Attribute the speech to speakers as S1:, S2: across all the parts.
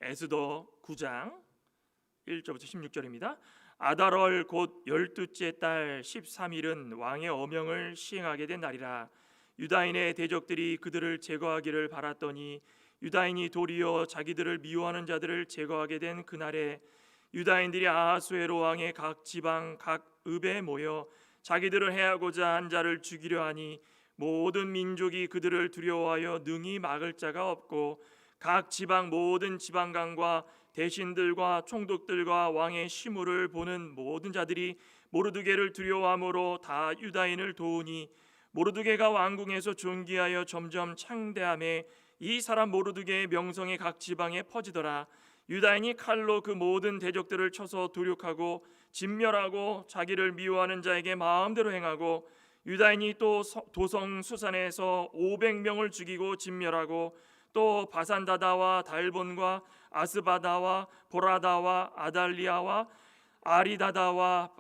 S1: 에스더 9장 1절부터 16절입니다. 아달월 곧 12째 달 13일은 왕의 어명을 시행하게 된 날이라. 유다인의 대적들이 그들을 제거하기를 바랐더니 유다인이 도리어 자기들을 미워하는 자들을 제거하게 된 그날에 유다인들이 아하수에로 왕의 각 지방 각 읍에 모여 자기들을 해하고자 한 자를 죽이려 하니 모든 민족이 그들을 두려워하여 능히 막을 자가 없고 각 지방 모든 지방관과 대신들과 총독들과 왕의 시무를 보는 모든 자들이 모르드게를 두려워함으로 다 유다인을 도우니 모르드게가 왕궁에서 존귀하여 점점 창대함에 이 사람 모르드게의 명성이 각 지방에 퍼지더라. 유다인이 칼로 그 모든 대적들을 쳐서 도륙하고 진멸하고 자기를 미워하는 자에게 마음대로 행하고 유다인이 또 도성 수산에서 500명을 죽이고 진멸하고 또 바산다다와 달본과 아스바다와 보라다와 아달리아와 아리다다와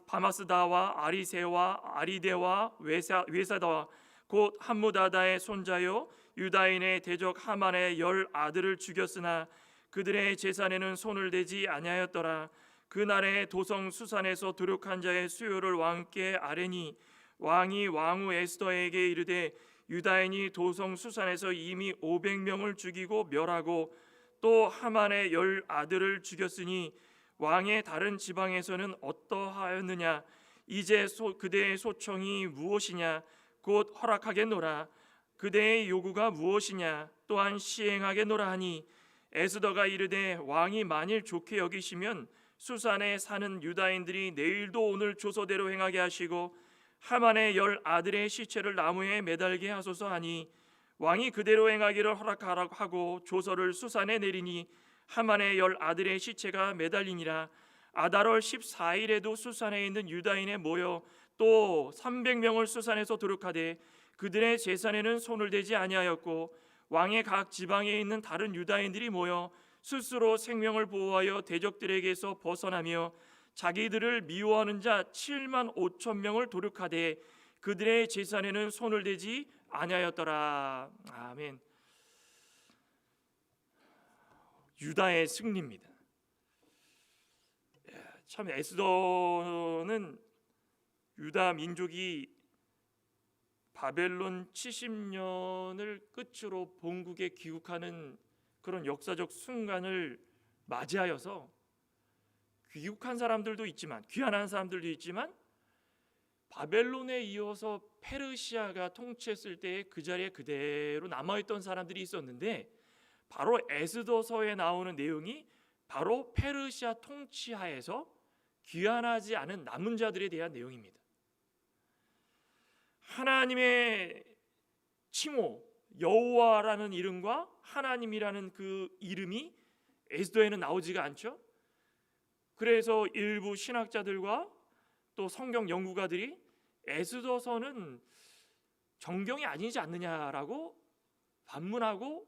S1: 바마스다와 아리세와 아리데와 외사다와 곧 함무다다의 손자요 유다인의 대적 하만의 10 아들을 죽였으나 그들의 재산에는 손을 대지 아니하였더라. 그날에 도성 수산에서 도륙한 자의 수요를 왕께 아뢰니 왕이 왕후 에스더에게 이르되 유다인이 도성 수산에서 이미 500명을 죽이고 멸하고 또 하만의 10 아들을 죽였으니 왕의 다른 지방에서는 어떠하였느냐? 이제 그대의 소청이 무엇이냐? 곧 허락하겠노라. 그대의 요구가 무엇이냐? 또한 시행하겠노라 하니 에스더가 이르되 왕이 만일 좋게 여기시면 수산에 사는 유다인들이 내일도 오늘 조서대로 행하게 하시고 하만의 10 아들의 시체를 나무에 매달게 하소서 하니 왕이 그대로 행하기를 허락하라고 하고 조서를 수산에 내리니 하만의 10 아들의 시체가 매달리니라. 아달월 14일에도 수산에 있는 유다인에 모여 또 300명을 수산에서 도륙하되 그들의 재산에는 손을 대지 아니하였고 왕의 각 지방에 있는 다른 유다인들이 모여 스스로 생명을 보호하여 대적들에게서 벗어나며 자기들을 미워하는 자 7만 5천 명을 도륙하되 그들의 재산에는 손을 대지 아니하였더라. 아멘. 유다의 승리입니다. 참 에스더는 유다 민족이 바벨론 70년을 끝으로 본국에 귀국하는 그런 역사적 순간을 맞이하여서 귀국한 사람들도 있지만 귀환한 사람들도 있지만 바벨론에 이어서 페르시아가 통치했을 때 그 자리에 그대로 남아있던 사람들이 있었는데 바로 에스더서에 나오는 내용이 바로 페르시아 통치하에서 귀환하지 않은 남은 자들에 대한 내용입니다. 하나님의 칭호 여호와라는 이름과 하나님이라는 그 이름이 에스더에는 나오지가 않죠. 그래서 일부 신학자들과 또 성경 연구가들이 에스더서는 정경이 아니지 않느냐라고 반문하고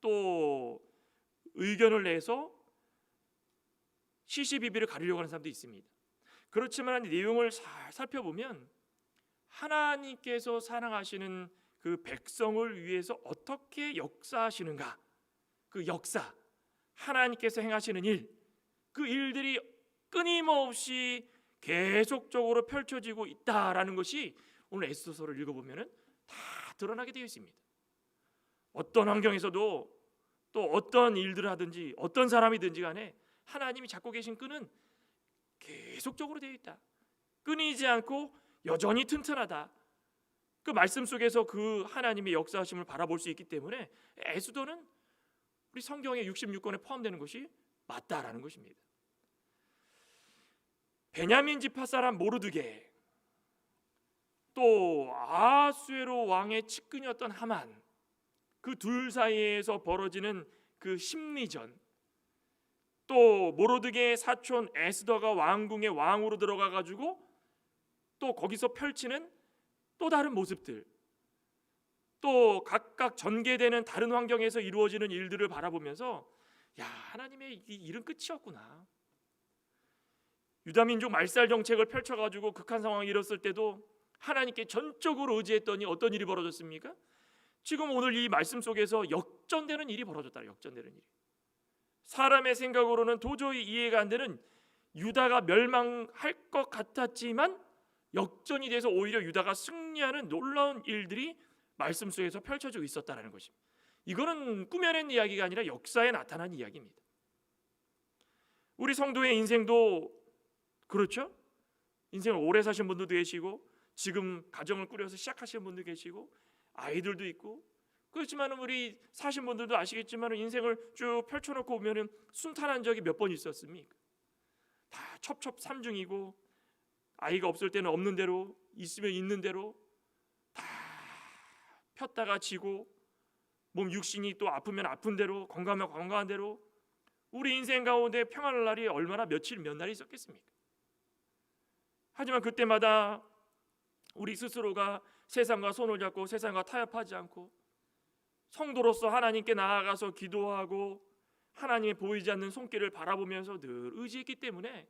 S1: 또 의견을 내서 시시비비를 가리려고 하는 사람도 있습니다. 그렇지만 내용을 잘 살펴보면 하나님께서 사랑하시는 그 백성을 위해서 어떻게 역사하시는가, 그 역사, 하나님께서 행하시는 일, 그 일들이 끊임없이 계속적으로 펼쳐지고 있다라는 것이 오늘 에스더서를 읽어보면 다 드러나게 되어 있습니다. 어떤 환경에서도 또 어떤 일들을 하든지 어떤 사람이든지 간에 하나님이 잡고 계신 끈은 계속적으로 되어 있다. 끊이지 않고 여전히 튼튼하다. 그 말씀 속에서 그 하나님의 역사하심을 바라볼 수 있기 때문에 에스더는 우리 성경의 66권에 포함되는 것이 맞다라는 것입니다. 베냐민 지파 사람 모르드게, 또 아하수에로 왕의 측근이었던 하만, 그 둘 사이에서 벌어지는 그 심리전, 또 모르드게의 사촌 에스더가 왕궁의 왕으로 들어가 가지고 또 거기서 펼치는 또 다른 모습들, 또 각각 전개되는 다른 환경에서 이루어지는 일들을 바라보면서 야, 하나님의 이 일은 끝이 없구나. 유다민족 말살 정책을 펼쳐가지고 극한 상황이 일었을 때도 하나님께 전적으로 의지했더니 어떤 일이 벌어졌습니까? 지금 오늘 이 말씀 속에서 역전되는 일이 벌어졌다. 역전되는 일이. 사람의 생각으로는 도저히 이해가 안 되는 유다가 멸망할 것 같았지만 역전이 돼서 오히려 유다가 승리하는 놀라운 일들이 말씀 속에서 펼쳐지고 있었다는 것입니다. 이거는 꾸며낸 이야기가 아니라 역사에 나타난 이야기입니다. 우리 성도의 인생도 그렇죠? 인생을 오래 사신 분들도 계시고 지금 가정을 꾸려서 시작하시는 분도 계시고 아이들도 있고 그렇지만 우리 사신 분들도 아시겠지만 인생을 쭉 펼쳐놓고 보면 순탄한 적이 몇 번 있었습니까? 다 첩첩산중이고 아이가 없을 때는 없는 대로 있으면 있는 대로 다 폈다가 지고 몸 육신이 또 아프면 아픈 대로 건강하면 건강한 대로 우리 인생 가운데 평안할 날이 얼마나 며칠 몇 날이 있었겠습니까? 하지만 그때마다 우리 스스로가 세상과 손을 잡고 세상과 타협하지 않고 성도로서 하나님께 나아가서 기도하고 하나님의 보이지 않는 손길을 바라보면서 늘 의지했기 때문에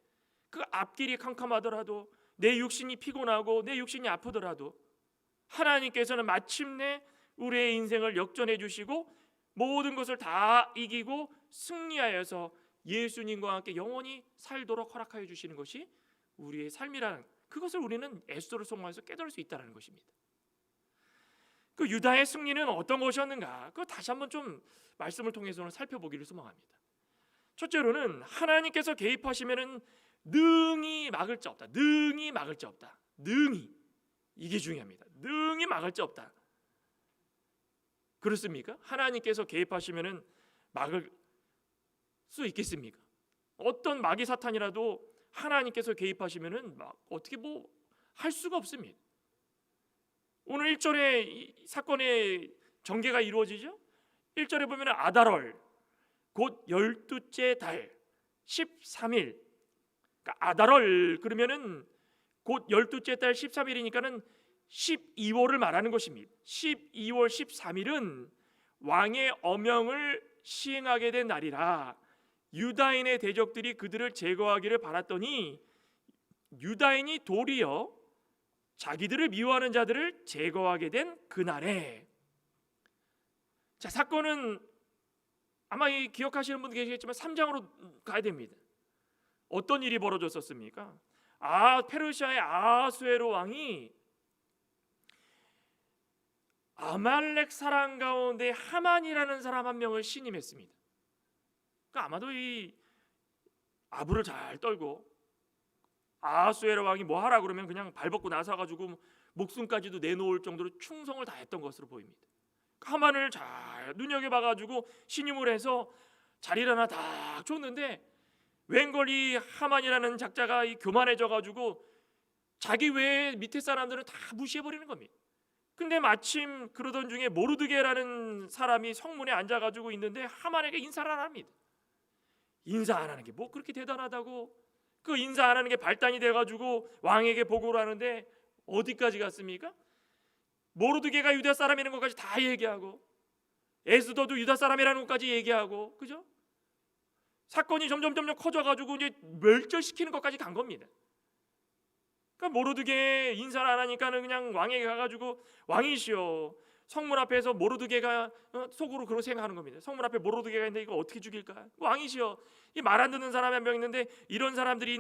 S1: 그 앞길이 캄캄하더라도 내 육신이 피곤하고 내 육신이 아프더라도 하나님께서는 마침내 우리의 인생을 역전해 주시고 모든 것을 다 이기고 승리하여서 예수님과 함께 영원히 살도록 허락하여 주시는 것이 우리의 삶이라는 그것을 우리는 에스더를 통해서 깨달을 수 있다는 것입니다. 그 유다의 승리는 어떤 것이었는가? 그 다시 한번 좀 말씀을 통해서 살펴보기를 소망합니다. 첫째로는 하나님께서 개입하시면은 능히 막을 자 없다. 능히 막을 자 없다. 능히 이게 중요합니다. 능히 막을 자 없다. 그렇습니까? 하나님께서 개입하시면은 막을 수 있겠습니까? 어떤 마귀 사탄이라도 하나님께서 개입하시면은 막 어떻게 뭐 할 수가 없습니다. 오늘 1절에 이 사건의 전개가 이루어지죠. 1절에 보면 아달월 곧 12째 달 13일 그러니까 아달월 그러면은 곧 12째 달 13일이니까는 12월을 말하는 것입니다. 12월 13일은 왕의 어명을 시행하게 된 날이라 유다인의 대적들이 그들을 제거하기를 바랐더니 유다인이 도리어 자기들을 미워하는 자들을 제거하게 된 그날에 자 사건은 아마 기억하시는 분도 계시겠지만 3장으로 가야 됩니다. 어떤 일이 벌어졌었습니까? 페르시아의 아하수에로 왕이 아말렉 사람 가운데 하만이라는 사람 한 명을 신임했습니다. 그러니까 아마도 이 아부를 잘 떨고 아하수에로 왕이 뭐 하라 그러면 그냥 발벗고 나서가지고 목숨까지도 내놓을 정도로 충성을 다했던 것으로 보입니다. 하만을 잘 눈여겨봐가지고 신임을 해서 자리를 하나 딱 줬는데 웬걸 이 하만이라는 작자가 교만해져가지고 자기 외에 밑에 사람들은 다 무시해버리는 겁니다. 근데 마침 그러던 중에 모르드게라는 사람이 성문에 앉아가지고 있는데 하만에게 인사를 안 합니다. 인사 안 하는 게 뭐 그렇게 대단하다고 그 인사 안 하는 게 발단이 돼가지고 왕에게 보고를 하는데 어디까지 갔습니까? 모르드게가 유다 사람이라는 것까지 다 얘기하고 에스더도 유다 사람이라는 것까지 얘기하고 그죠? 사건이 점점 커져가지고 이제 멸절시키는 것까지 간 겁니다. 그러니까 모르드게 인사를 안 하니까는 그냥 왕에게 가가지고 왕이시여 성문 앞에서 모르드게가 속으로 그렇게 생각하는 겁니다. 성문 앞에 모르드게가 있는데 이거 어떻게 죽일까? 왕이시여 이 말 안 듣는 사람이 한 명 있는데 이런 사람들이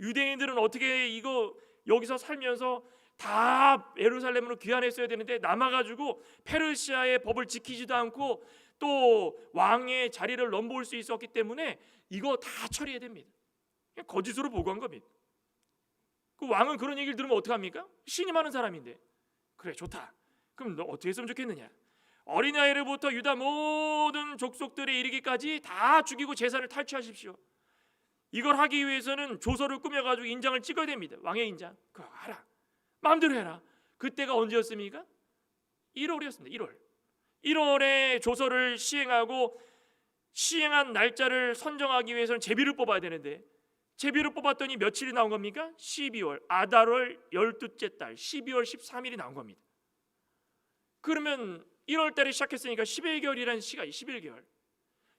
S1: 유대인들은 어떻게 이거 여기서 살면서 다 예루살렘으로 귀환했어야 되는데 남아가지고 페르시아의 법을 지키지도 않고 또 왕의 자리를 넘볼 수 있었기 때문에 이거 다 처리해야 됩니다. 그냥 거짓으로 보고한 겁니다. 그 왕은 그런 얘기를 들으면 어떡합니까? 신임하는 사람인데 그래 좋다. 그럼 너 어떻게 했으면 좋겠느냐? 어린아이로부터 유다 모든 족속들에 이르기까지 다 죽이고 재산을 탈취하십시오. 이걸 하기 위해서는 조서를 꾸며가지고 인장을 찍어야 됩니다. 왕의 인장. 그거 하라. 마음대로 해라. 그때가 언제였습니까? 1월이었습니다. 1월에 조서를 시행하고 시행한 날짜를 선정하기 위해서는 제비를 뽑아야 되는데 제비를 뽑았더니 며칠이 나온 겁니까? 12월 아달월 12째 달 12월 13일이 나온 겁니다. 그러면 1월 달에 시작했으니까 11개월이라는 시간이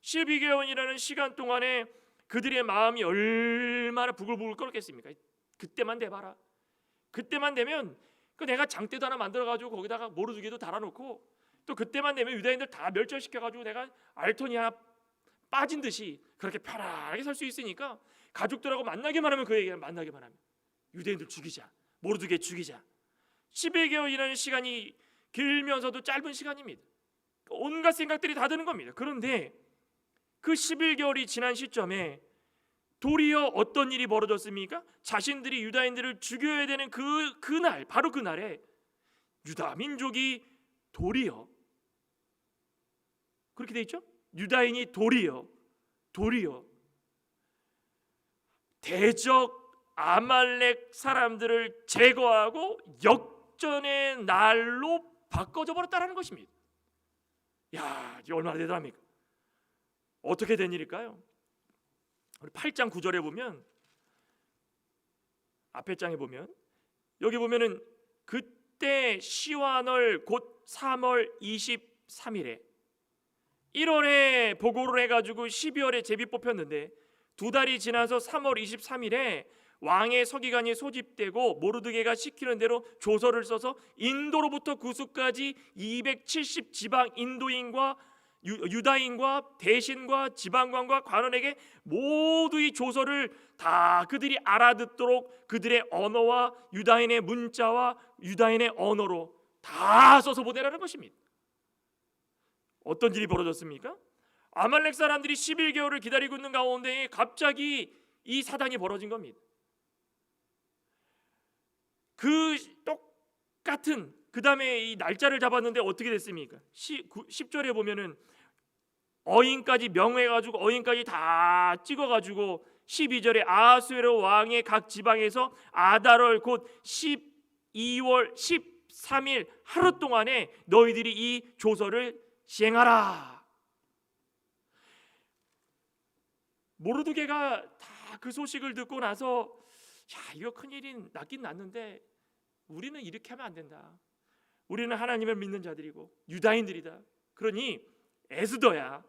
S1: 12개월이라는 시간 동안에 그들의 마음이 얼마나 부글부글 끓었겠습니까? 그때만 돼봐라. 그때만 되면 그 내가 장대도 하나 만들어가지고 거기다가 모르드게도 달아놓고 또 그때만 되면 유다인들 다 멸절시켜가지고 내가 알토니 하나 빠진 듯이 그렇게 편안하게 살 수 있으니까 가족들하고 만나기만 하면 그 얘기를 만나기만 하면 유대인들 죽이자, 모르드게 죽이자. 11개월이라는 시간이 길면서도 짧은 시간입니다. 온갖 생각들이 다 드는 겁니다. 그런데 그 11개월이 지난 시점에 도리어 어떤 일이 벌어졌습니까? 자신들이 유다인들을 죽여야 되는 그날, 바로 그날에 유다 민족이 도리어, 그렇게 돼 있죠? 유다인이 도리어 대적 아말렉 사람들을 제거하고 역전의 날로 바꿔져 버렸다는 것입니다. 야, 이게 얼마나 대단합니까? 어떻게 된 일일까요? 우리 8장 9절에 보면, 앞에 장에 보면, 여기 보면은 그때 시완월 곧 3월 23일에 1월에 보고를 해가지고 12월에 제비 뽑혔는데 2달이 지나서 3월 23일에 왕의 서기관이 소집되고 모르드게가 시키는 대로 조서를 써서 인도로부터 구스까지 270 지방 인도인과 유다인과 대신과 지방관과 관원에게 모두 이 조서를 다 그들이 알아듣도록 그들의 언어와 유다인의 문자와 유다인의 언어로 다 써서 보내라는 것입니다. 어떤 일이 벌어졌습니까? 아말렉 사람들이 11개월을 기다리고 있는 가운데 갑자기 이 사단이 벌어진 겁니다. 그 똑같은 그 다음에 이 날짜를 잡았는데 어떻게 됐습니까? 10절에 보면은 어인까지 명해가지고 어인까지 다 찍어가지고 12절에 아하수에로 왕의 각 지방에서 아달월 곧 12월 13일 하루 동안에 너희들이 이 조서를 시행하라. 모르드게가 다 그 소식을 듣고 나서 야, 이거 큰일이 났긴 났는데 우리는 이렇게 하면 안 된다. 우리는 하나님을 믿는 자들이고 유다인들이다. 그러니 에스더야,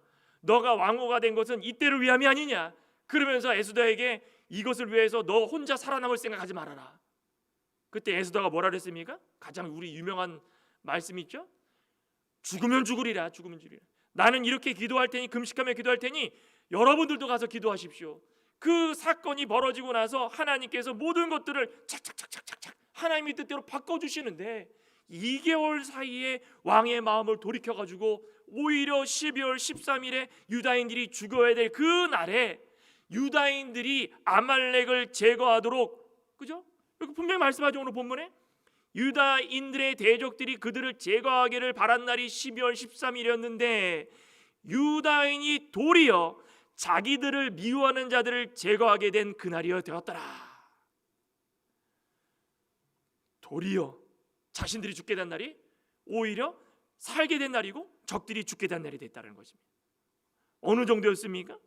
S1: 너가 왕후가 된 것은 이때를 위함이 아니냐. 그러면서 에스더에게 이것을 위해서 너 혼자 살아남을 생각하지 말아라. 그때 에스더가 뭐라 그랬습니까? 가장 우리 유명한 말씀 있죠? 죽으면 죽으리라. 죽으면 죽으리라. 나는 이렇게 기도할 테니, 금식하며 기도할 테니 여러분들도 가서 기도하십시오. 그 사건이 벌어지고 나서 하나님께서 모든 것들을 착착착착착 하나님의 뜻대로 바꿔주시는데 2개월 사이에 왕의 마음을 돌이켜가지고 오히려 12월 13일에 유다인들이 죽어야 될 그 날에 유다인들이 아말렉을 제거하도록, 그죠? 여기 분명히 말씀하죠. 오늘 본문에 유다인들의 대적들이 그들을 제거하기를 바란 날이 12월 13일이었는데 유다인이 도리어 자기들을 미워하는 자들을 제거하게 된 그날이어 되었더라. 도리어 자신들이 죽게 된 날이 오히려 살게 된 날이고 적들이 죽게 된 날이 됐다는 것입니다. 어느 정도였습니까?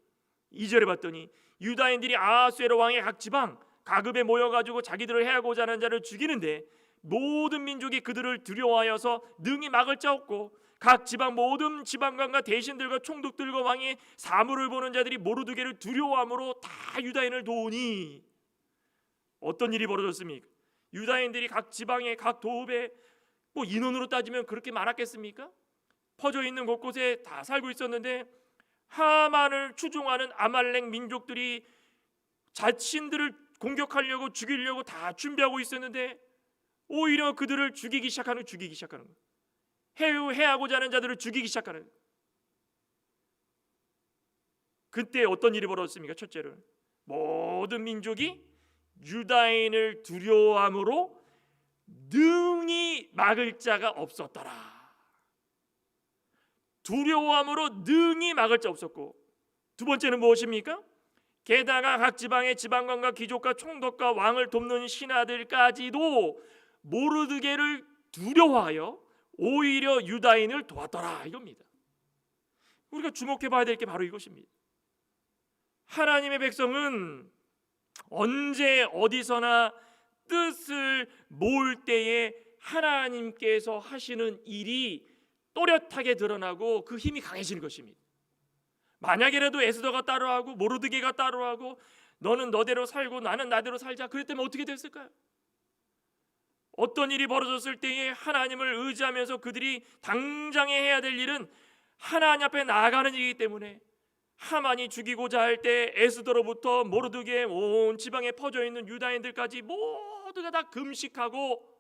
S1: 2절에 봤더니 유다인들이 아하수에로 왕의 각 지방 가급에 모여가지고 자기들을 해하고자 하는 자를 죽이는데 모든 민족이 그들을 두려워하여서 능히 막을 자 없고 각 지방 모든 지방관과 대신들과 총독들과 왕의 사물을 보는 자들이 모르드게를 두려워함으로 다 유다인을 도우니. 어떤 일이 벌어졌습니까? 유다인들이 각 지방의 각 도읍에 뭐 인원으로 따지면 그렇게 많았겠습니까? 퍼져 있는 곳곳에 다 살고 있었는데 하만을 추종하는 아말렉 민족들이 자신들을 공격하려고 죽이려고 다 준비하고 있었는데 오히려 그들을 죽이기 시작하는 거예요. 해하고자 하는 자들을 죽이기 시작하는 거예요. 그때 어떤 일이 벌어졌습니까? 첫째로 모든 민족이 유다인을 두려워함으로 능히 막을 자가 없었더라. 두려워함으로 능히 막을 자 없었고, 두 번째는 무엇입니까? 게다가 각 지방의 지방관과 귀족과 총독과 왕을 돕는 신하들까지도 모르드게를 두려워하여 오히려 유다인을 도왔더라, 이겁니다. 우리가 주목해 봐야 될 게 바로 이것입니다. 하나님의 백성은 언제 어디서나 뜻을 모을 때에 하나님께서 하시는 일이 또렷하게 드러나고 그 힘이 강해지는 것입니다. 만약에라도 에스더가 따로하고 모르드게가 따로하고 너는 너대로 살고 나는 나대로 살자 그랬다면 어떻게 됐을까요? 어떤 일이 벌어졌을 때에 하나님을 의지하면서 그들이 당장에 해야 될 일은 하나님 앞에 나아가는 일이기 때문에 하만이 죽이고자 할 때 에스더로부터 모르드게의 온 지방에 퍼져 있는 유다인들까지 모두가 다 금식하고,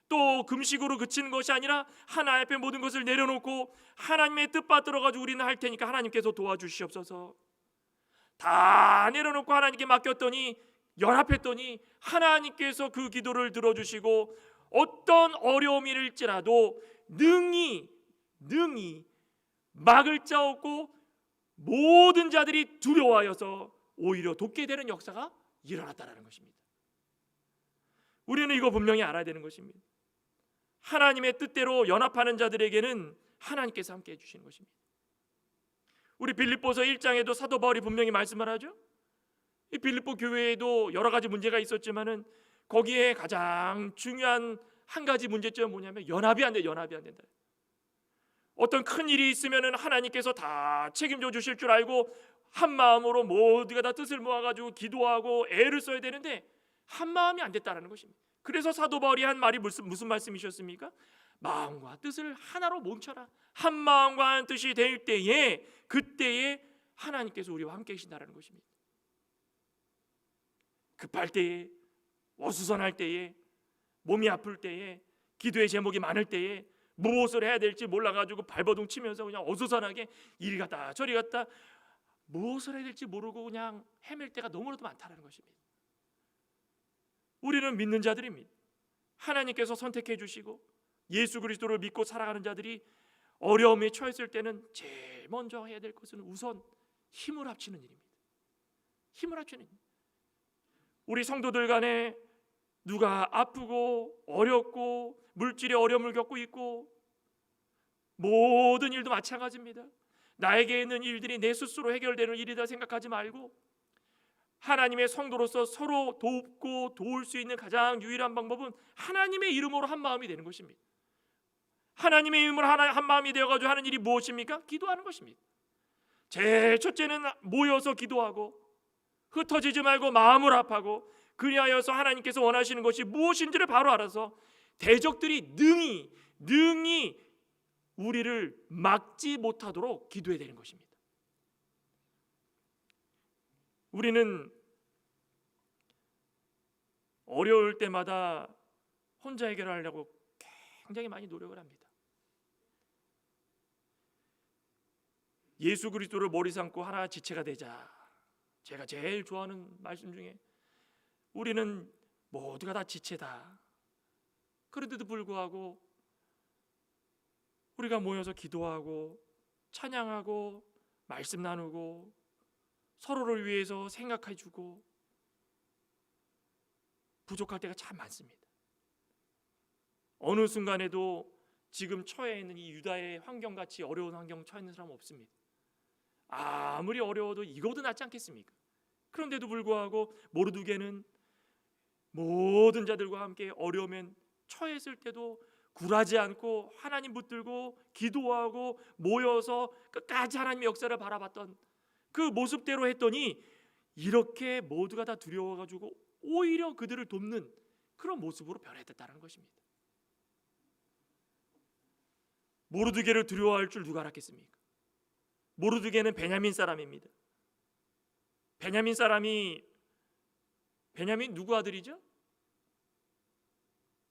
S1: 또 금식으로 그치는 것이 아니라 하나님 앞에 모든 것을 내려놓고 하나님의 뜻 받들어 가지고 우리는 할 테니까 하나님께서 도와주시옵소서. 다 내려놓고 하나님께 맡겼더니, 연합했더니 하나님께서 그 기도를 들어주시고 어떤 어려움일지라도 능히 막을 자 없고 모든 자들이 두려워하여서 오히려 돕게 되는 역사가 일어났다는 것입니다. 우리는 이거 분명히 알아야 되는 것입니다. 하나님의 뜻대로 연합하는 자들에게는 하나님께서 함께 해주시는 것입니다. 우리 빌립보서 1장에도 사도 바울이 분명히 말씀을 하죠. 이 빌립보 교회에도 여러 가지 문제가 있었지만은 거기에 가장 중요한 한 가지 문제점은 뭐냐면 연합이 안 된다. 어떤 큰 일이 있으면은 하나님께서 다 책임져 주실 줄 알고 한 마음으로 모두가 다 뜻을 모아가지고 기도하고 애를 써야 되는데 한 마음이 안 됐다라는 것입니다. 그래서 사도 바울이 한 말이 무슨 말씀이셨습니까? 마음과 뜻을 하나로 뭉쳐라. 한 마음과 한 뜻이 될 때에, 그때에 하나님께서 우리와 함께 계신다라는 것입니다. 급할 때에, 어수선할 때에, 몸이 아플 때에, 기도의 제목이 많을 때에 무엇을 해야 될지 몰라가지고 발버둥 치면서 그냥 어수선하게 이리 갔다 저리 갔다 무엇을 해야 될지 모르고 그냥 헤맬 때가 너무나도 많다는 것입니다. 우리는 믿는 자들입니다. 하나님께서 선택해 주시고 예수 그리스도를 믿고 살아가는 자들이 어려움에 처했을 때는 제일 먼저 해야 될 것은 우선 힘을 합치는 일입니다. 힘을 합치는 일. 우리 성도들 간에 누가 아프고 어렵고 물질의 어려움을 겪고 있고, 모든 일도 마찬가지입니다. 나에게 있는 일들이 내 스스로 해결되는 일이다 생각하지 말고 하나님의 성도로서 서로 돕고 도울 수 있는 가장 유일한 방법은 하나님의 이름으로 한 마음이 되는 것입니다. 하나님의 이름으로 한 마음이 되어가지고 하는 일이 무엇입니까? 기도하는 것입니다. 제일 첫째는 모여서 기도하고 흩어지지 말고 마음을 합하고, 그리하여서 하나님께서 원하시는 것이 무엇인지를 바로 알아서 대적들이 능히 우리를 막지 못하도록 기도해야 되는 것입니다. 우리는 어려울 때마다 혼자 해결하려고 굉장히 많이 노력을 합니다. 예수 그리스도를 머리 삼고 하나 지체가 되자. 제가 제일 좋아하는 말씀 중에 우리는 모두가 다 지체다. 그런데도 불구하고 우리가 모여서 기도하고 찬양하고 말씀 나누고 서로를 위해서 생각해주고 부족할 때가 참 많습니다. 어느 순간에도 지금 처해 있는 이 유다의 환경같이 어려운 환경 처해 있는 사람은 없습니다. 아무리 어려워도 이거보다 낫지 않겠습니까? 그런데도 불구하고 모르드게는 모든 자들과 함께 어려움에 처했을 때도 굴하지 않고 하나님 붙들고 기도하고 모여서 끝까지 하나님의 역사를 바라봤던 그 모습대로 했더니 이렇게 모두가 다 두려워가지고 오히려 그들을 돕는 그런 모습으로 변했다는 것입니다. 모르드게를 두려워할 줄 누가 알았겠습니까? 모르드게는 베냐민 사람입니다. 베냐민 누구 아들이죠?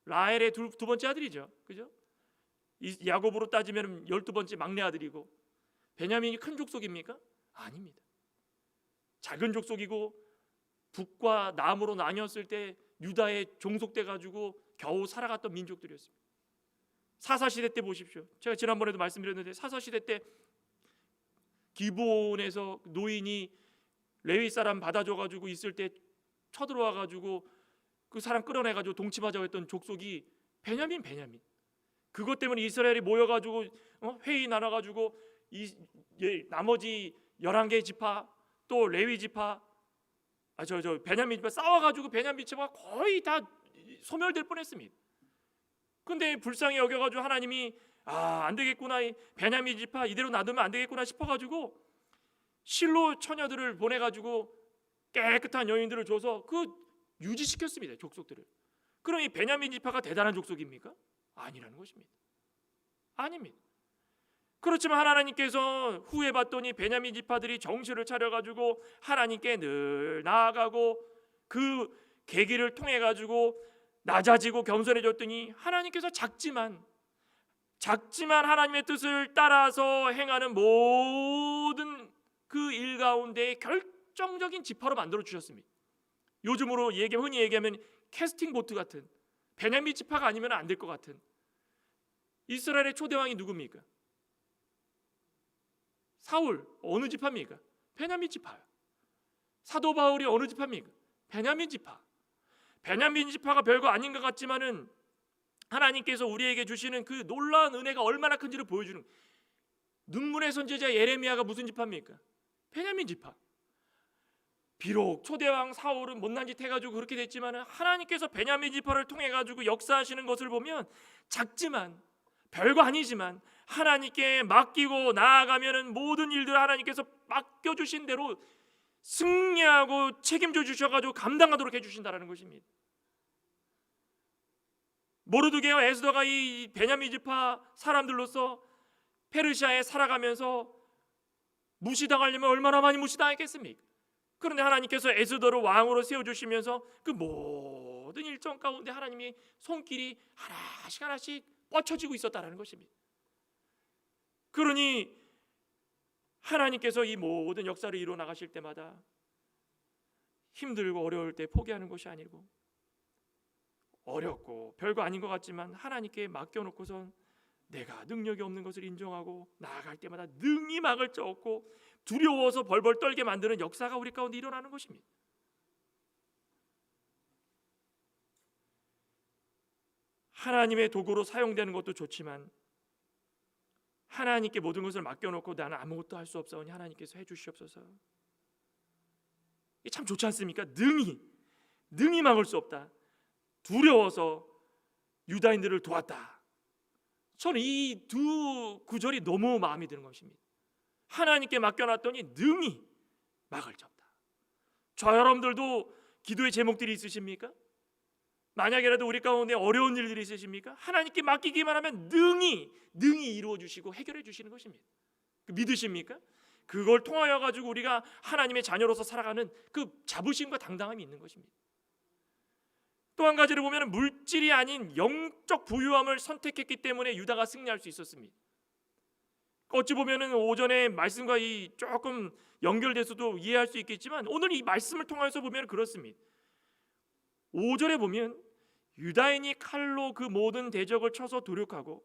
S1: 라헬의 두 번째 아들이죠. 그죠? 야곱으로 따지면 12번째 막내 아들이고, 베냐민이 큰 족속입니까? 아닙니다. 작은 족속이고 북과 남으로 나뉘었을 때 유다에 종속돼 가지고 겨우 살아갔던 민족들이었습니다. 사사시대 때 보십시오. 제가 지난번에도 말씀드렸는데 사사시대 때 기브온에서 노인이 레위 사람 받아줘가지고 있을 때 쳐들어와가지고 그 사람 끌어내가지고 동침하자고 했던 족속이 베냐민. 그것 때문에 이스라엘이 모여가지고 회의 나눠가지고 나머지 11개 지파 또 레위 지파 베냐민 지파 싸워가지고 베냐민 지파가 거의 다 소멸될 뻔했습니다. 근데 불쌍히 여겨가지고 하나님이 안 되겠구나, 베냐민 지파 이대로 놔두면 안 되겠구나 싶어가지고 실로 처녀들을 보내가지고 깨끗한 여인들을 줘서 유지시켰습니다. 족속들을. 그럼 이 베냐민 지파가 대단한 족속입니까? 아니라는 것입니다. 아닙니다. 그렇지만 하나님께서 후에 봤더니 베냐민 지파들이 정신을 차려가지고 하나님께 늘 나아가고 그 계기를 통해 가지고 낮아지고 겸손해졌더니 하나님께서 작지만 하나님의 뜻을 따라서 행하는 모든 그 일 가운데 결정적인 지파로 만들어 주셨습니다. 요즘으로 흔히 얘기하면 캐스팅 보트 같은, 베냐민 지파가 아니면 안 될 것 같은. 이스라엘의 초대왕이 누굽니까? 사울 어느 지파입니까? 베냐민 지파요. 사도 바울이 어느 지파입니까? 베냐민 지파. 베냐민 지파가 별거 아닌 것 같지만은 하나님께서 우리에게 주시는 그 놀라운 은혜가 얼마나 큰지를 보여주는. 눈물의 선지자 예레미야가 무슨 지파입니까? 베냐민 지파. 비록 초대왕 사울은 못난 짓 해가지고 그렇게 됐지만은 하나님께서 베냐민 지파를 통해 가지고 역사하시는 것을 보면 작지만 별거 아니지만 하나님께 맡기고 나아가면은 모든 일들을 하나님께서 맡겨주신 대로 승리하고 책임져 주셔가지고 감당하도록 해주신다라는 것입니다. 모르드게와 에스더가 이 베냐민 지파 사람들로서 페르시아에 살아가면서 무시당하려면 얼마나 많이 무시당했겠습니까? 그런데 하나님께서 에스더를 왕으로 세워주시면서 그 모든 일정 가운데 하나님이 손길이 하나씩 하나씩 뻗쳐지고 있었다는 것입니다. 그러니 하나님께서 이 모든 역사를 이루어 나가실 때마다 힘들고 어려울 때 포기하는 것이 아니고 어렵고 별거 아닌 것 같지만 하나님께 맡겨놓고선 내가 능력이 없는 것을 인정하고 나아갈 때마다 능히 막을 자 없고 두려워서 벌벌 떨게 만드는 역사가 우리 가운데 일어나는 것입니다. 하나님의 도구로 사용되는 것도 좋지만 하나님께 모든 것을 맡겨놓고 나는 아무것도 할 수 없사오니 하나님께서 해주시옵소서. 이게 참 좋지 않습니까? 능히 막을 수 없다. 두려워서 유다인들을 도왔다. 저는 이 두 구절이 너무 마음에 드는 것입니다. 하나님께 맡겨놨더니 능히 막을 자 없다. 저 여러분들도 기도의 제목들이 있으십니까? 만약에라도 우리 가운데 어려운 일들이 있으십니까? 하나님께 맡기기만 하면 능히 이루어 주시고 해결해 주시는 것입니다. 믿으십니까? 그걸 통하여 가지고 우리가 하나님의 자녀로서 살아가는 그 자부심과 당당함이 있는 것입니다. 또 한 가지를 보면 물질이 아닌 영적 부유함을 선택했기 때문에 유다가 승리할 수 있었습니다. 어찌 보면은 오전에 말씀과 이 조금 연결돼서도 이해할 수 있겠지만 오늘 이 말씀을 통해서 보면 그렇습니다. 5절에 보면 유다인이 칼로 그 모든 대적을 쳐서 도륙하고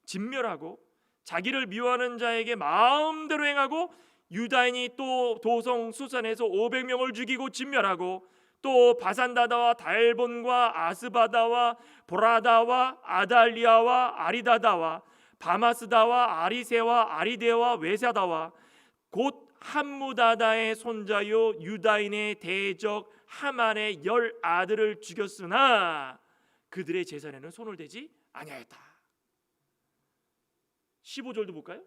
S1: 진멸하고 자기를 미워하는 자에게 마음대로 행하고 유다인이 또 도성 수산에서 500명을 죽이고 진멸하고 또 바산다다와 달본과 아스바다와 보라다와 아달리아와 아리다다와 바마스다와 아리세와 아리데와 외사다와 곧 함무다다의 손자요 유다인의 대적 하만의 10 아들을 죽였으나 그들의 재산에는 손을 대지 아니하였다. 15절도 볼까요?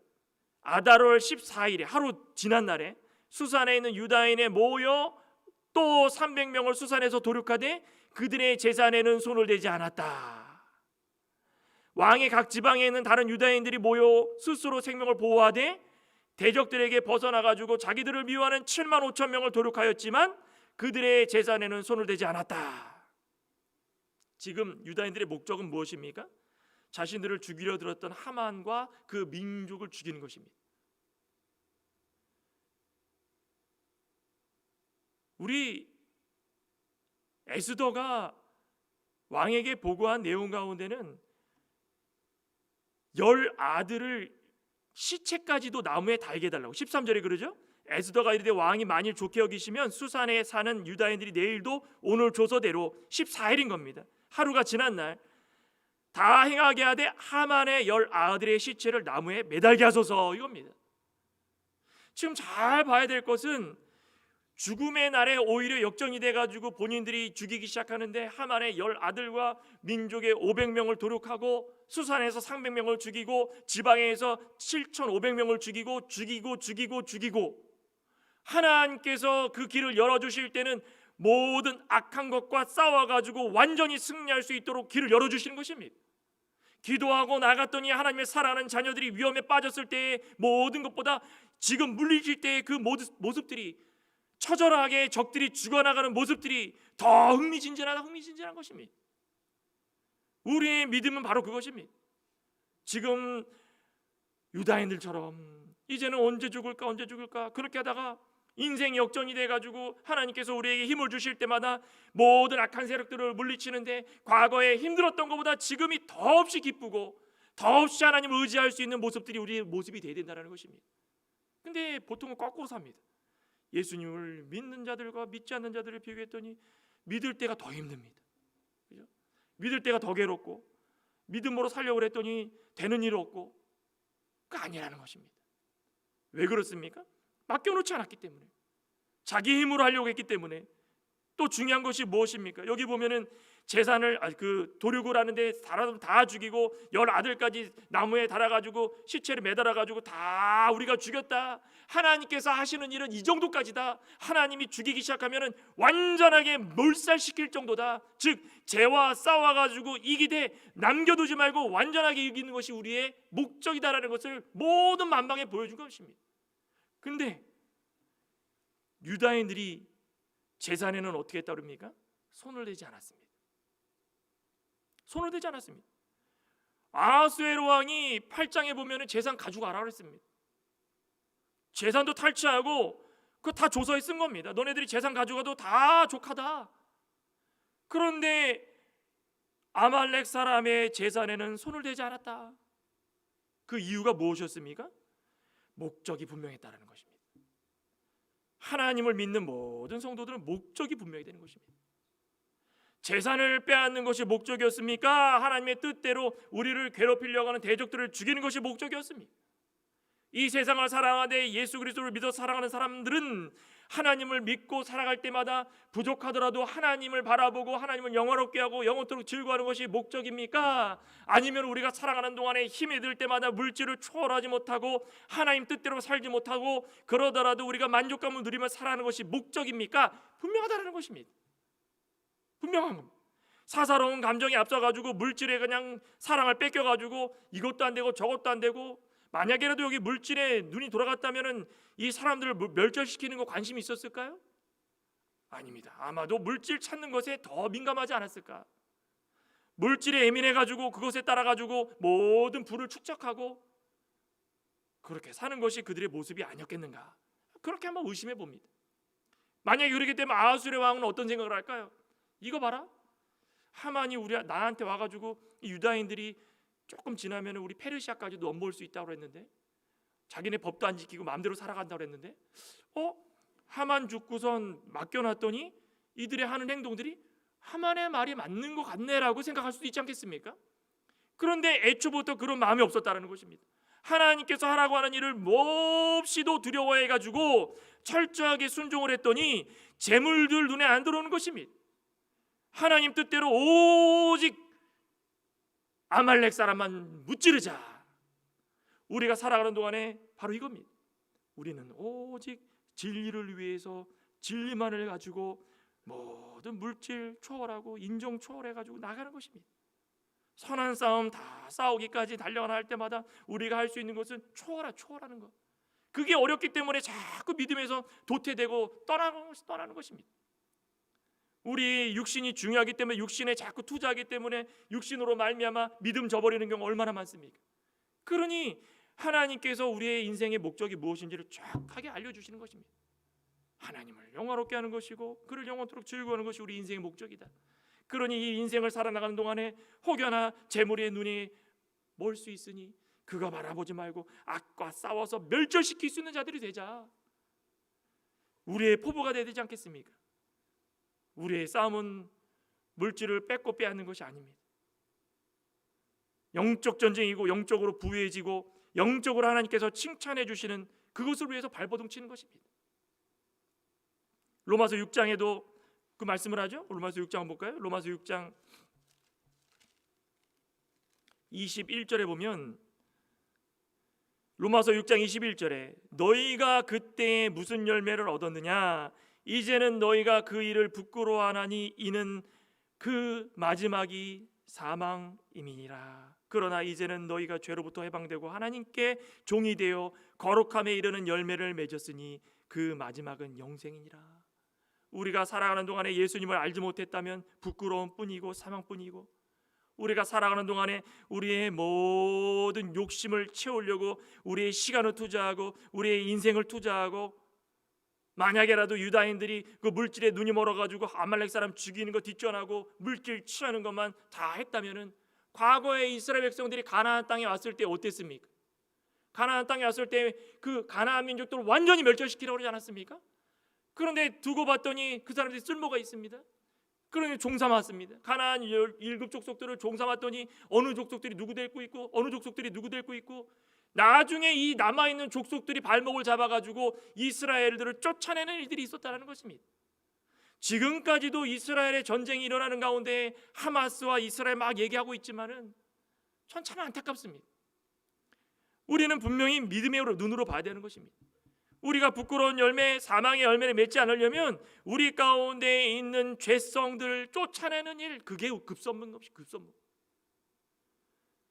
S1: 아달월 14일에 하루 지난 날에 수산에 있는 유다인에 모여 또 300명을 수산에서 도륙하되 그들의 재산에는 손을 대지 않았다. 왕의 각 지방에 있는 다른 유다인들이 모여 스스로 생명을 보호하되 대적들에게 벗어나가지고 자기들을 미워하는 7만 5천 명을 도륙하였지만 그들의 재산에는 손을 대지 않았다. 지금 유다인들의 목적은 무엇입니까? 자신들을 죽이려 들었던 하만과 그 민족을 죽이는 것입니다. 우리 에스더가 왕에게 보고한 내용 가운데는 10 아들을 시체까지도 나무에 달게 해달라고 13절에 그러죠. 에스더가 이르되 왕이 만일 좋게 여기시면 수산에 사는 유다인들이 내일도 오늘 조서대로 14일인 겁니다. 하루가 지난 날 다 행하게 하되 하만의 10 아들의 시체를 나무에 매달게 하소서 이겁니다. 지금 잘 봐야 될 것은 죽음의 날에 오히려 역정이 돼가지고 본인들이 죽이기 시작하는데 하만의 10 아들과 민족의 500명을 도륙하고 수산에서 300명을 죽이고 지방에서 7,500명을 죽이고 하나님께서 그 길을 열어주실 때는 모든 악한 것과 싸워가지고 완전히 승리할 수 있도록 길을 열어주시는 것입니다. 기도하고 나갔더니 하나님의 사랑하는 자녀들이 위험에 빠졌을 때의 모든 것보다 지금 물리칠 때의 그 모습들이, 처절하게 적들이 죽어나가는 모습들이 더 흥미진진한 것입니다. 우리의 믿음은 바로 그것입니다. 지금 유다인들처럼 이제는 언제 죽을까 그렇게 하다가 인생 역전이 돼가지고 하나님께서 우리에게 힘을 주실 때마다 모든 악한 세력들을 물리치는데, 과거에 힘들었던 것보다 지금이 더없이 기쁘고 더없이 하나님을 의지할 수 있는 모습들이 우리의 모습이 되어야 된다는 것입니다. 근데 보통은 거꾸로 삽니다. 예수님을 믿는 자들과 믿지 않는 자들을 비교했더니 믿을 때가 더 힘듭니다. 그죠? 믿을 때가 더 괴롭고, 믿음으로 살려고 했더니 되는 일 없고, 그거 아니라는 것입니다. 왜 그렇습니까? 맡겨놓지 않았기 때문에, 자기 힘으로 하려고 했기 때문에. 또 중요한 것이 무엇입니까? 여기 보면은 재산을 도륙을 하는데 사람 다 죽이고 10아들까지 나무에 달아가지고 시체를 매달아가지고 다 우리가 죽였다. 하나님께서 하시는 일은 이 정도까지다. 하나님이 죽이기 시작하면은 완전하게 몰살시킬 정도다. 즉 죄와 싸워가지고 이기되 남겨두지 말고 완전하게 이기는 것이 우리의 목적이다라는 것을 모든 만방에 보여준 것입니다. 근데 유다인들이 재산에는 어떻게 했다 그럽니까? 손을 대지 않았습니다. 손을 대지 않았습니다. 아하수에로 왕이 8장에 보면은 재산 가져가라 그랬습니다. 재산도 탈취하고 그거 다 조서에 쓴 겁니다. 너네들이 재산 가져가도 다 족하다. 그런데 아말렉 사람의 재산에는 손을 대지 않았다. 그 이유가 무엇이었습니까? 목적이 분명했다는 것입니다. 하나님을 믿는 모든 성도들은 목적이 분명히 되는 것입니다. 재산을 빼앗는 것이 목적이었습니까? 하나님의 뜻대로 우리를 괴롭히려고 하는 대적들을 죽이는 것이 목적이었습니까? 이 세상을 살아가되 예수 그리스도를 믿어 살아가는 사람들은 하나님을 믿고 살아갈 때마다 부족하더라도 하나님을 바라보고 하나님을 영화롭게 하고 영원토록 즐거워하는 것이 목적입니까? 아니면 우리가 살아가는 동안에 힘이 들 때마다 물질을 초월하지 못하고 하나님 뜻대로 살지 못하고 그러더라도 우리가 만족감을 누리며 살아가는 것이 목적입니까? 분명하다는 것입니다. 분명한 겁니다. 사사로운 감정이 앞서가지고 물질에 그냥 사랑을 뺏겨가지고 이것도 안 되고 저것도 안 되고, 만약에라도 여기 물질에 눈이 돌아갔다면은 이 사람들을 멸절시키는 거 관심이 있었을까요? 아닙니다. 아마도 물질 찾는 것에 더 민감하지 않았을까? 물질에 예민해가지고 그것에 따라가지고 모든 부를 축적하고 그렇게 사는 것이 그들의 모습이 아니었겠는가? 그렇게 한번 의심해 봅니다. 만약에 그렇게 되면 아하수의 왕은 어떤 생각을 할까요? 이거 봐라, 하만이 나한테 와가지고 이 유다인들이 조금 지나면 우리 페르시아까지도 넘볼 수 있다고 했는데, 자기네 법도 안 지키고 마음대로 살아간다고 했는데, 하만 죽고선 맡겨놨더니 이들의 하는 행동들이 하만의 말이 맞는 것 같네라고 생각할 수도 있지 않겠습니까? 그런데 애초부터 그런 마음이 없었다는 것입니다. 하나님께서 하라고 하는 일을 몹시도 두려워해가지고 철저하게 순종을 했더니 재물들 눈에 안 들어오는 것입니다. 하나님 뜻대로 오직 아말렉 사람만 무찌르자. 우리가 살아가는 동안에 바로 이겁니다. 우리는 오직 진리를 위해서 진리만을 가지고 모든 물질 초월하고 인종 초월해가지고 나가는 것입니다. 선한 싸움 다 싸우기까지 달려갈 때마다 우리가 할 수 있는 것은 초월하는 것. 그게 어렵기 때문에 자꾸 믿음에서 도태되고 떠나는 것입니다. 우리 육신이 중요하기 때문에 육신에 자꾸 투자하기 때문에 육신으로 말미암아 믿음 저버리는 경우 얼마나 많습니까? 그러니 하나님께서 우리의 인생의 목적이 무엇인지를 정확하게 알려주시는 것입니다. 하나님을 영화롭게 하는 것이고 그를 영원토록 즐거워하는 것이 우리 인생의 목적이다. 그러니 이 인생을 살아나가는 동안에 혹여나 재물의 눈이 멀 수 있으니 그거 바라보지 말고 악과 싸워서 멸절시킬 수 있는 자들이 되자. 우리의 포부가 되야 되지 않겠습니까? 우리의 싸움은 물질을 뺏고 빼앗는 것이 아닙니다. 영적 전쟁이고 영적으로 부유해지고 영적으로 하나님께서 칭찬해 주시는 그것을 위해서 발버둥 치는 것입니다. 로마서 6장에도 그 말씀을 하죠. 로마서 6장 한번 볼까요? 로마서 6장 21절에 보면, 로마서 6장 21절에 너희가 그때에 무슨 열매를 얻었느냐? 이제는 너희가 그 일을 부끄러워하나니 이는 그 마지막이 사망임이니라. 그러나 이제는 너희가 죄로부터 해방되고 하나님께 종이 되어 거룩함에 이르는 열매를 맺었으니 그 마지막은 영생이니라. 우리가 살아가는 동안에 예수님을 알지 못했다면 부끄러움 뿐이고 사망뿐이고, 우리가 살아가는 동안에 우리의 모든 욕심을 채우려고 우리의 시간을 투자하고 우리의 인생을 투자하고, 만약에라도 유다인들이 그 물질에 눈이 멀어가지고 아말렉 사람 죽이는 거 뒷전하고 물질 취하는 것만 다 했다면은, 과거에 이스라엘 백성들이 가나안 땅에 왔을 때 어땠습니까? 가나안 땅에 왔을 때 그 가나안 민족들을 완전히 멸절시키라고 그러지 않았습니까? 그런데 두고 봤더니 그 사람들이 쓸모가 있습니다. 그러니 종삼았습니다. 가나안 7 족속들을 종삼았더니 어느 족속들이 누구 데리고 있고 어느 족속들이 누구 데리고 있고, 나중에 이 남아있는 족속들이 발목을 잡아가지고 이스라엘들을 쫓아내는 일들이 있었다는 것입니다. 지금까지도 이스라엘의 전쟁이 일어나는 가운데 하마스와 이스라엘 막 얘기하고 있지만은 전 참 안타깝습니다. 우리는 분명히 믿음의 눈으로 봐야 되는 것입니다. 우리가 부끄러운 열매, 사망의 열매를 맺지 않으려면 우리 가운데 있는 죄성들을 쫓아내는 일, 그게 급선무인 것이 급선무.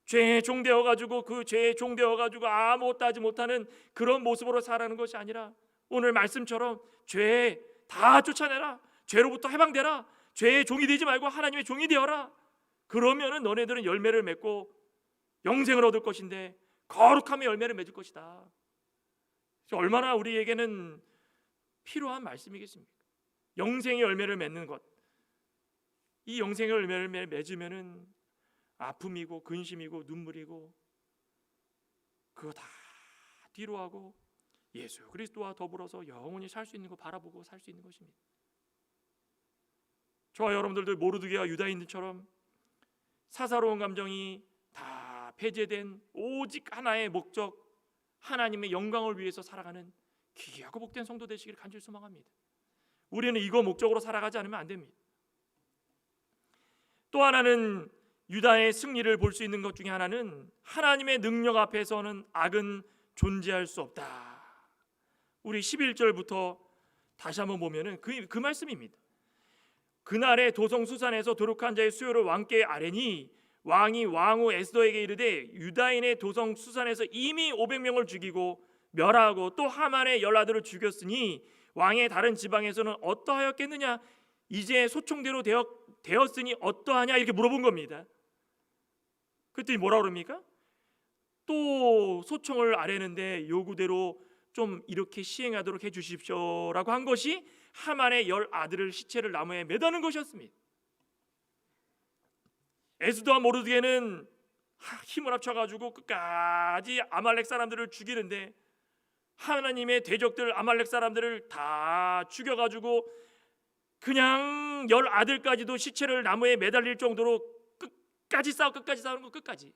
S1: 죄에 종되어가지고 그 죄에 종되어가지고 아무것도 하지 못하는 그런 모습으로 살아가는 것이 아니라, 오늘 말씀처럼 죄 다 쫓아내라, 죄로부터 해방되라, 죄의 종이 되지 말고 하나님의 종이 되어라. 그러면은 너네들은 열매를 맺고 영생을 얻을 것인데 거룩함의 열매를 맺을 것이다. 얼마나 우리에게는 필요한 말씀이겠습니까? 영생의 열매를 맺는 것, 이 영생의 열매를 맺으면은 아픔이고 근심이고 눈물이고 그거 다 뒤로하고 예수 그리스도와 더불어서 영원히 살 수 있는 거 바라보고 살 수 있는 것입니다. 저와 여러분들도 모르드게와 유다인들처럼 사사로운 감정이 다 폐쇄된 오직 하나의 목적, 하나님의 영광을 위해서 살아가는 귀하고 복된 성도 되시기를 간절히 소망합니다. 우리는 이거 목적으로 살아가지 않으면 안 됩니다. 또 하나는 유다의 승리를 볼 수 있는 것 중에 하나는, 하나님의 능력 앞에서는 악은 존재할 수 없다. 우리 11절부터 다시 한번 보면은 그 말씀입니다. 그날에 도성 수산에서 도륙한 자의 수요를 왕께 아뢰니 왕이 왕후 에스더에게 이르되, 유다인의 도성 수산에서 이미 500명을 죽이고 멸하고 또 하만의 10아들을 죽였으니 왕의 다른 지방에서는 어떠하였겠느냐? 이제 소총대로 되었으니 어떠하냐? 이렇게 물어본 겁니다. 그랬더니 뭐라 그럽니까? 또 소총을 아뢰는데 요구대로 좀 이렇게 시행하도록 해주십시오라고 한 것이 하만의 10아들을 시체를 나무에 매다는 것이었습니다. 에스더와 모르드게는 힘을 합쳐가지고 끝까지 아말렉 사람들을 죽이는데, 하나님의 대적들 아말렉 사람들을 다 죽여가지고 그냥 10아들까지도 시체를 나무에 매달릴 정도로 끝까지 싸우는 거, 끝까지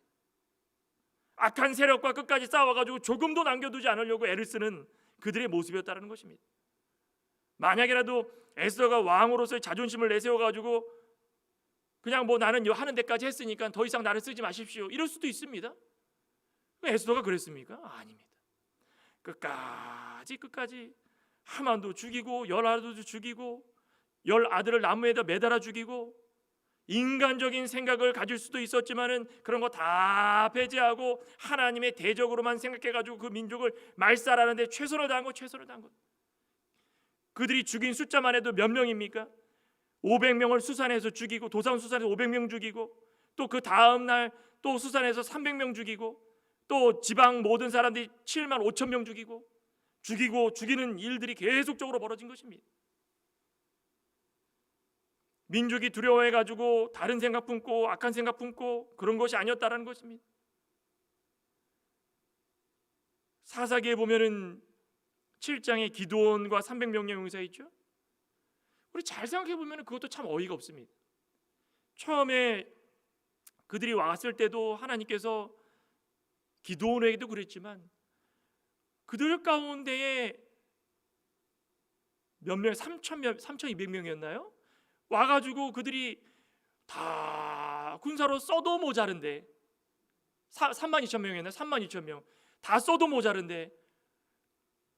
S1: 악한 세력과 끝까지 싸워가지고 조금도 남겨두지 않으려고 애를 쓰는 그들의 모습이었다는 것입니다. 만약이라도 에스더가 왕으로서의 자존심을 내세워가지고 그냥 뭐 나는 하는 데까지 했으니까 더 이상 나를 쓰지 마십시오, 이럴 수도 있습니다. 에스더가 그랬습니까? 아닙니다. 끝까지 하만도 죽이고 10아들도 죽이고 10아들을 나무에다 매달아 죽이고, 인간적인 생각을 가질 수도 있었지만은 그런 거 다 배제하고 하나님의 대적으로만 생각해가지고 그 민족을 말살하는데 최선을 다한 것. 그들이 죽인 숫자만 해도 몇 명입니까? 500명을 수산에서 죽이고, 도산 수산에서 500명 죽이고, 또 그 다음 날 또 수산에서 300명 죽이고, 또 지방 모든 사람들이 7만 5천 명 죽이는 일들이 계속적으로 벌어진 것입니다. 민족이 두려워해가지고 다른 생각 품고 악한 생각 품고 그런 것이 아니었다라는 것입니다. 사사기에 보면은 7장에 기드온과 300명의 용사 있죠. 우리 잘 생각해 보면 그것도 참 어이가 없습니다. 처음에 그들이 왔을 때도 하나님께서 기드온에게도 그랬지만 그들 가운데에 몇 명, 3,200명이었나요? 와가지고 그들이 다 군사로 써도 모자른데 32,000명이었나요? 32,000명 다 써도 모자른데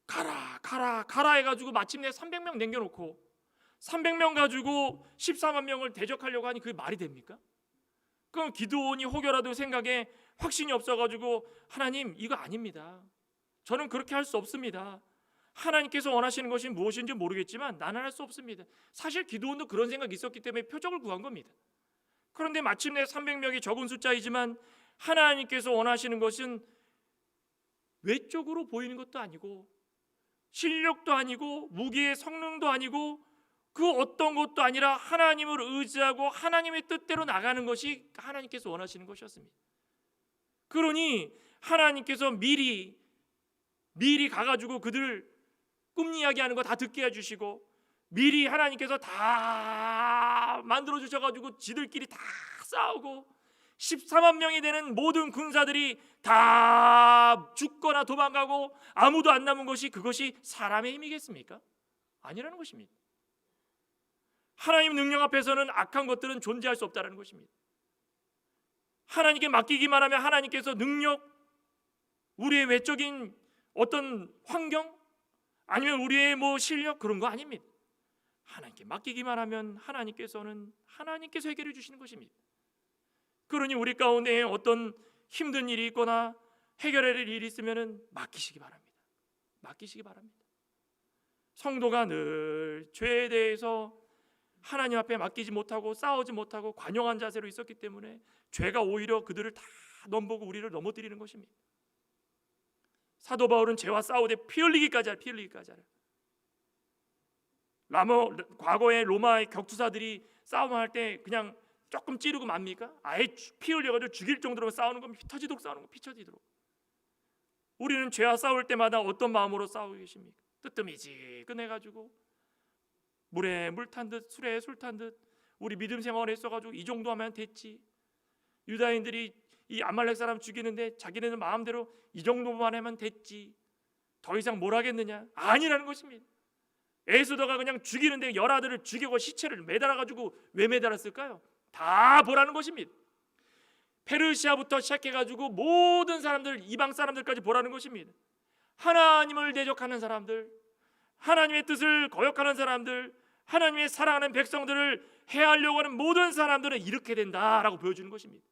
S1: 가라 해가지고 마침내 300명 남겨놓고 300명 가지고 14만 명을 대적하려고 하니 그게 말이 됩니까? 그럼 기드온이 혹여라도 생각에 확신이 없어가지고 하나님 이거 아닙니다. 저는 그렇게 할 수 없습니다. 하나님께서 원하시는 것이 무엇인지 모르겠지만 나는 할 수 없습니다. 사실 기드온도 그런 생각이 있었기 때문에 표적을 구한 겁니다. 그런데 마침내 300명이 적은 숫자이지만 하나님께서 원하시는 것은 외적으로 보이는 것도 아니고 실력도 아니고 무기의 성능도 아니고 그 어떤 것도 아니라 하나님을 의지하고 하나님의 뜻대로 나가는 것이 하나님께서 원하시는 것이었습니다. 그러니 하나님께서 미리 가가지고 그들 꿈 이야기하는 거 다 듣게 해주시고 미리 하나님께서 다 만들어 주셔가지고 지들끼리 다 싸우고 14만 명이 되는 모든 군사들이 다 죽거나 도망가고 아무도 안 남은 것이 그것이 사람의 힘이겠습니까? 아니라는 것입니다. 하나님 능력 앞에서는 악한 것들은 존재할 수 없다는 것입니다. 하나님께 맡기기만 하면 하나님께서 능력, 우리의 외적인 어떤 환경 아니면 우리의 실력 그런 거 아닙니다. 하나님께 맡기기만 하면 하나님께서 해결해 주시는 것입니다. 그러니 우리 가운데 어떤 힘든 일이 있거나 해결해야 할 일이 있으면 맡기시기 바랍니다. 맡기시기 바랍니다. 성도가 늘 죄에 대해서 하나님 앞에 맡기지 못하고 싸우지 못하고 관용한 자세로 있었기 때문에 죄가 오히려 그들을 다 넘보고 우리를 넘어뜨리는 것입니다. 사도 바울은 죄와 싸우되 피 흘리기까지 하라. 과거에 로마의 격투사들이 싸움할 때 그냥 조금 찌르고 맙니까? 아예 피 흘려가지고 죽일 정도로 싸우는 건 피 터지도록 싸우는 건 피 터지도록. 우리는 죄와 싸울 때마다 어떤 마음으로 싸우고 계십니까? 뜨뜨미지근해가지고 물에 물 탄 듯 술에 술 탄 듯 우리 믿음 생활을 했어가지고 이 정도 하면 됐지. 유다인들이 이 아말렉 사람 죽이는데 자기네들 마음대로 이 정도만 하면 됐지. 더 이상 뭘 하겠느냐? 아니라는 것입니다. 에스더가 그냥 죽이는데 열아들을 죽이고 시체를 매달아가지고 왜 매달았을까요? 다 보라는 것입니다. 페르시아부터 시작해가지고 모든 사람들, 이방 사람들까지 보라는 것입니다. 하나님을 대적하는 사람들, 하나님의 뜻을 거역하는 사람들, 하나님의 사랑하는 백성들을 해하려고 하는 모든 사람들은 이렇게 된다라고 보여주는 것입니다.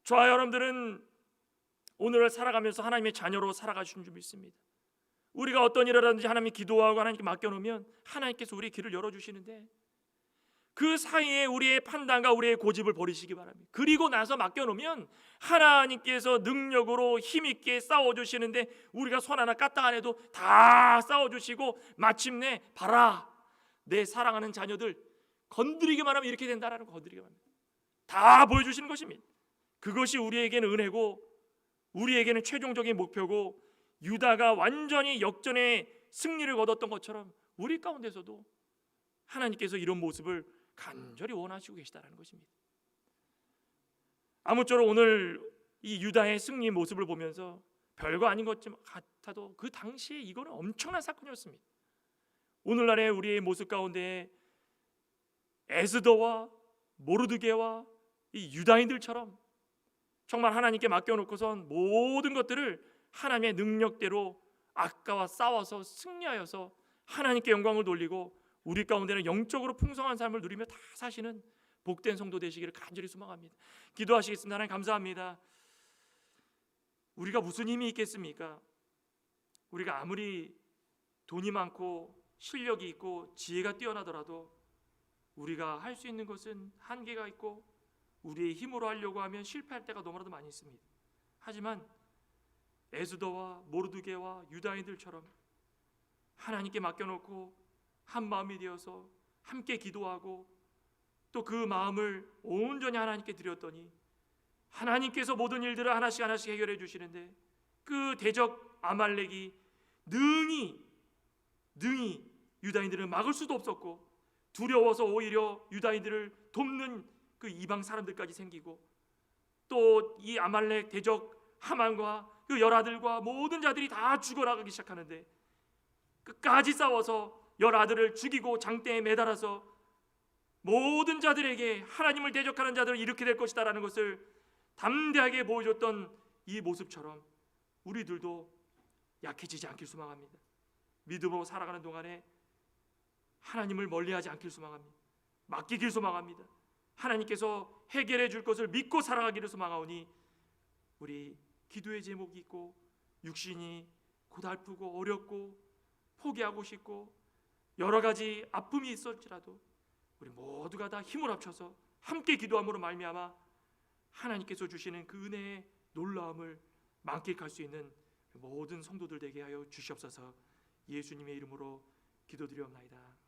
S1: 저와 여러분들은 오늘을 살아가면서 하나님의 자녀로 살아가시는 줄 믿습니다. 우리가 어떤 일을 하든지 하나님이 기도하고 하나님께 맡겨놓으면 하나님께서 우리의 길을 열어주시는데 그 사이에 우리의 판단과 우리의 고집을 버리시기 바랍니다. 그리고 나서 맡겨놓으면 하나님께서 능력으로 힘있게 싸워주시는데 우리가 손 하나 까딱 안 해도 다 싸워주시고 마침내 봐라 내 사랑하는 자녀들 건드리기만 하면 이렇게 된다라는 거 건드리기만 하면 다 보여주시는 것입니다. 그것이 우리에게는 은혜고 우리에게는 최종적인 목표고 유다가 완전히 역전의 승리를 거뒀던 것처럼 우리 가운데서도 하나님께서 이런 모습을 간절히 원하시고 계시다는 것입니다. 아무쪼록 오늘 이 유다의 승리 모습을 보면서 별거 아닌 것 같아도 그 당시에 이거는 엄청난 사건이었습니다. 오늘날의 우리의 모습 가운데 에스더와 모르드게와 이 유다인들처럼 정말 하나님께 맡겨놓고선 모든 것들을 하나님의 능력대로 악가와 싸워서 승리하여서 하나님께 영광을 돌리고 우리 가운데는 영적으로 풍성한 삶을 누리며 다 사시는 복된 성도 되시기를 간절히 소망합니다. 기도하시겠습니다. 하나님 감사합니다. 우리가 무슨 힘이 있겠습니까? 우리가 아무리 돈이 많고 실력이 있고 지혜가 뛰어나더라도 우리가 할 수 있는 것은 한계가 있고 우리의 힘으로 하려고 하면 실패할 때가 너무나도 많이 있습니다. 하지만 에스더와 모르드게와 유다인들처럼 하나님께 맡겨놓고 한 마음이 되어서 함께 기도하고 또 그 마음을 온전히 하나님께 드렸더니 하나님께서 모든 일들을 하나씩 해결해 주시는데 그 대적 아말렉이 능히 유다인들을 막을 수도 없었고 두려워서 오히려 유다인들을 돕는 그 이방 사람들까지 생기고 또 이 아말렉 대적 하만과 그 열아들과 모든 자들이 다 죽어나가기 시작하는데 끝까지 싸워서 열아들을 죽이고 장대에 매달아서 모든 자들에게 하나님을 대적하는 자들은 이렇게 될 것이다 라는 것을 담대하게 보여줬던 이 모습처럼 우리들도 약해지지 않길 소망합니다. 믿음으로 살아가는 동안에 하나님을 멀리하지 않길 소망합니다. 맡기길 소망합니다. 하나님께서 해결해 줄 것을 믿고 살아가기를 소망하오니 우리 기도의 제목이 있고 육신이 고달프고 어렵고 포기하고 싶고 여러 가지 아픔이 있을지라도 우리 모두가 다 힘을 합쳐서 함께 기도함으로 말미암아 하나님께서 주시는 그 은혜의 놀라움을 만끽할 수 있는 모든 성도들 되게 하여 주시옵소서. 예수님의 이름으로 기도드리옵나이다.